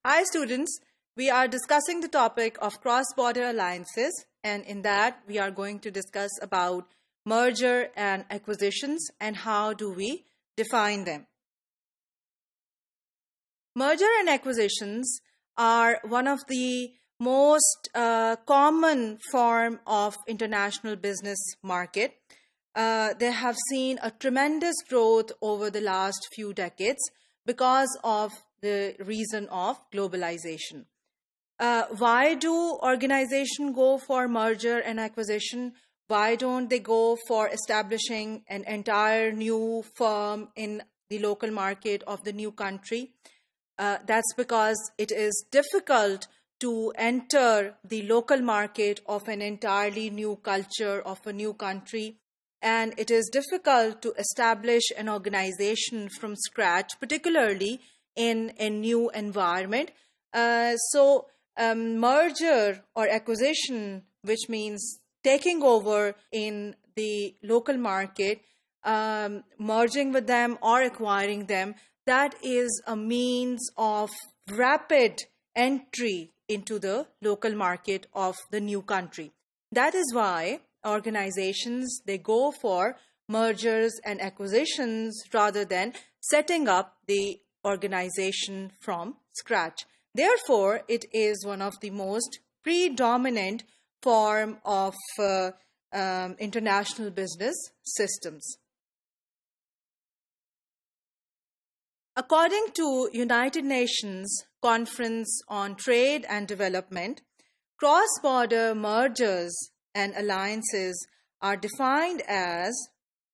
Hi students, we are discussing the topic of cross-border alliances, and in that we are going to discuss about merger and acquisitions and how do we define them. Merger and acquisitions are one of the most common form of international business market. They have seen a tremendous growth over the last few decades because of the reason of globalization. Why do organizations go for merger and acquisition? Why don't they go for establishing an entire new firm in the local market of the new country? That's because it is difficult to enter the local market of an entirely new culture of a new country. And it is difficult to establish an organization from scratch, particularly in a new environment. So merger or acquisition, which means taking over in the local market, merging with them or acquiring them, that is a means of rapid entry into the local market of the new country. That is why organizations, they go for mergers and acquisitions rather than setting up the organization from scratch. Therefore, it is one of the most predominant form of international business systems. According to United Nations Conference on Trade and Development, cross-border mergers and alliances are defined as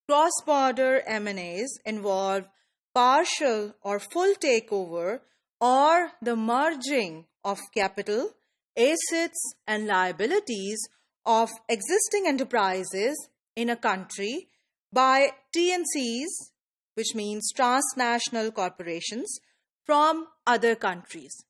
cross-border M&As involve partial or full takeover or the merging of capital, assets, and liabilities of existing enterprises in a country by TNCs, which means transnational corporations, from other countries.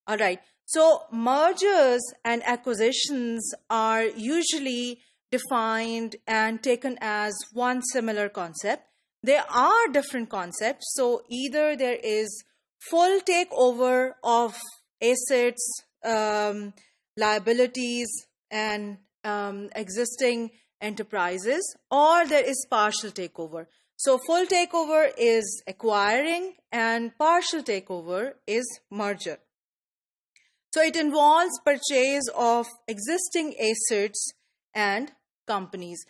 All right. So mergers and acquisitions are usually defined and taken as one similar concept. There are different concepts. So either there is full takeover of assets, liabilities, and existing enterprises, or there is partial takeover. So full takeover is acquiring and partial takeover is merger. So it involves purchase of existing assets and companies.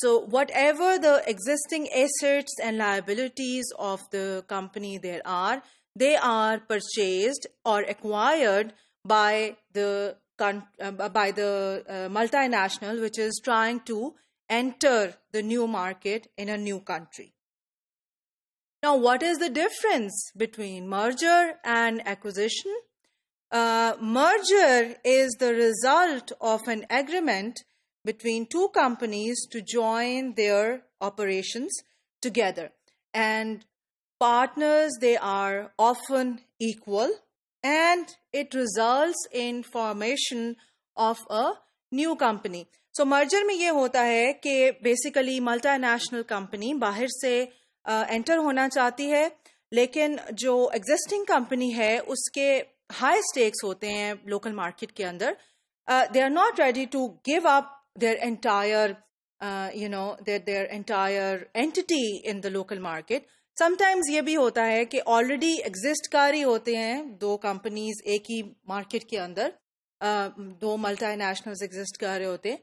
So whatever the existing assets and liabilities of the company there are, they are purchased or acquired by the multinational which is trying to enter the new market in a new country. Now, what is the difference between merger and acquisition? Merger is the result of an agreement between two companies to join their operations together. And partners, they are often equal, and it results in formation of a new company. So merger में ये होता है कि basically multinational company बाहर से enter होना चाहती है, लेकिन जो existing company है उसके high stakes होते हैं local market के अंदर. They are not ready to give up their entire their entire entity in the local market. Sometimes ये भी होता है कि already exist कर रही होते हैं दो companies एक ही market के अंदर, दो multinationals exist कर रहे होते हैं,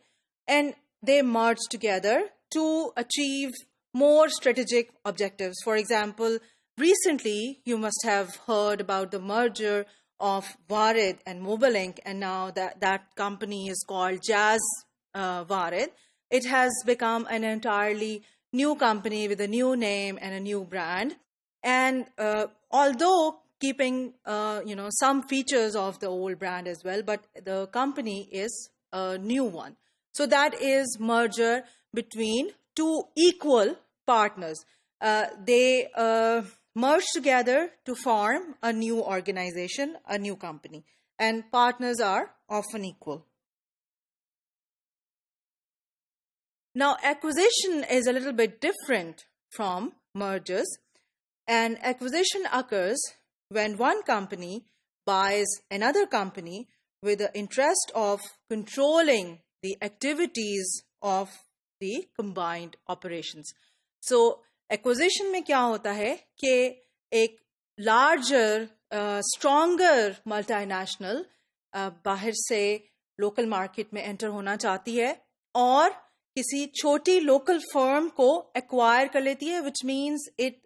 and they merge together to achieve more strategic objectives. For example, recently you must have heard about the merger of Warid and Mobilink, and now that company is called Jazz Warid. It has become an entirely new company with a new name and a new brand. And although keeping some features of the old brand as well, but the company is a new one. So that is merger between two equal partners. They merge together to form a new organization, a new company, and partners are often equal. Now, acquisition is a little bit different from mergers. An acquisition occurs when one company buys another company with the interest of controlling the activities of the combined operations. So acquisition में क्या होता है कि एक larger, stronger multinational बाहर से local market में enter होना चाहती है और किसी छोटी local firm को acquire कर लेती है, which means it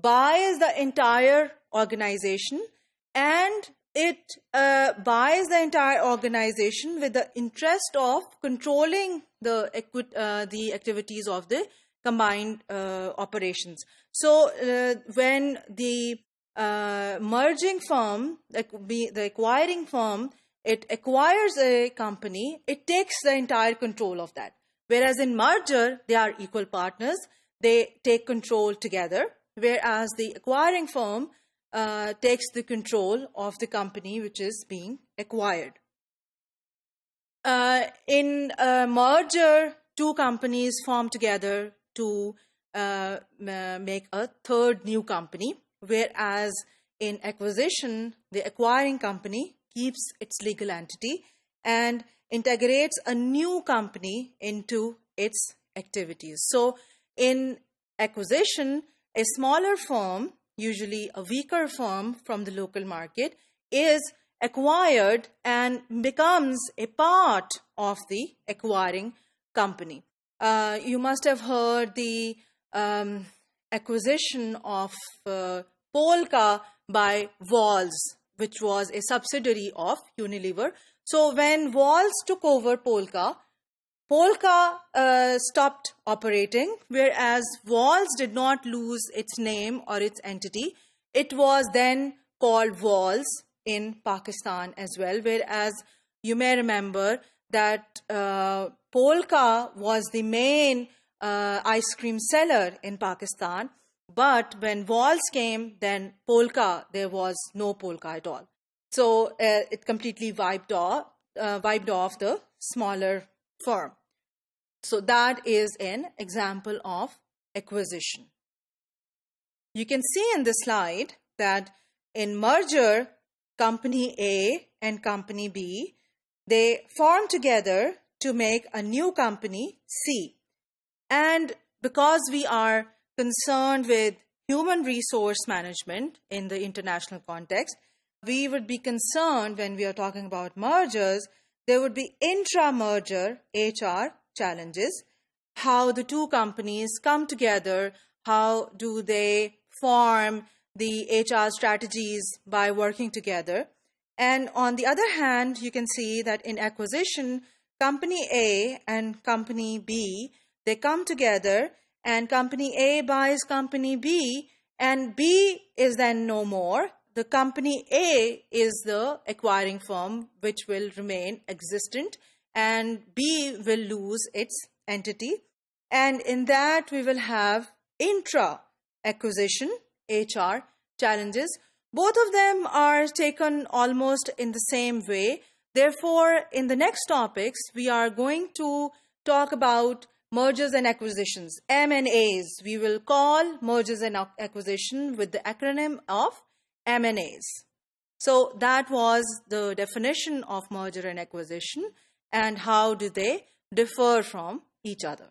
buys the entire organization and it buys the entire organization with the interest of controlling the activities of the combined operations. So when the merging firm, the acquiring firm, it acquires a company, it takes the entire control of that. Whereas in merger, they are equal partners, they take control together, whereas the acquiring firm takes the control of the company which is being acquired. In a merger, two companies form together to make a third new company, whereas in acquisition, the acquiring company keeps its legal entity and integrates a new company into its activities. So in acquisition, a smaller firm, usually a weaker firm from the local market, is acquired and becomes a part of the acquiring company. You must have heard the acquisition of Polka by Walls, which was a subsidiary of Unilever. So when Walls took over Polka stopped operating, whereas Walls did not lose its name or its entity. It was then called Walls in Pakistan as well, whereas you may remember that Polka was the main ice cream seller in Pakistan, but when Walls came, then Polka, there was no Polka at all. So it completely wiped off the smaller firm. So that is an example of acquisition. You can see in this slide that in merger, company A and company B, they form together to make a new company C. And because we are concerned with human resource management in the international context, we would be concerned when we are talking about mergers, there would be intra-merger HR challenges, how the two companies come together, how do they form the HR strategies by working together. And on the other hand, you can see that in acquisition, company A and company B, they come together and company A buys company B and B is then no more. The company A is the acquiring firm which will remain existent and B will lose its entity. And in that, we will have intra-acquisition HR challenges. Both of them are taken almost in the same way. Therefore, in the next topics, we are going to talk about mergers and acquisitions, M&As. We will call mergers and acquisition with the acronym of M&As. So that was the definition of merger and acquisition and how do they differ from each other.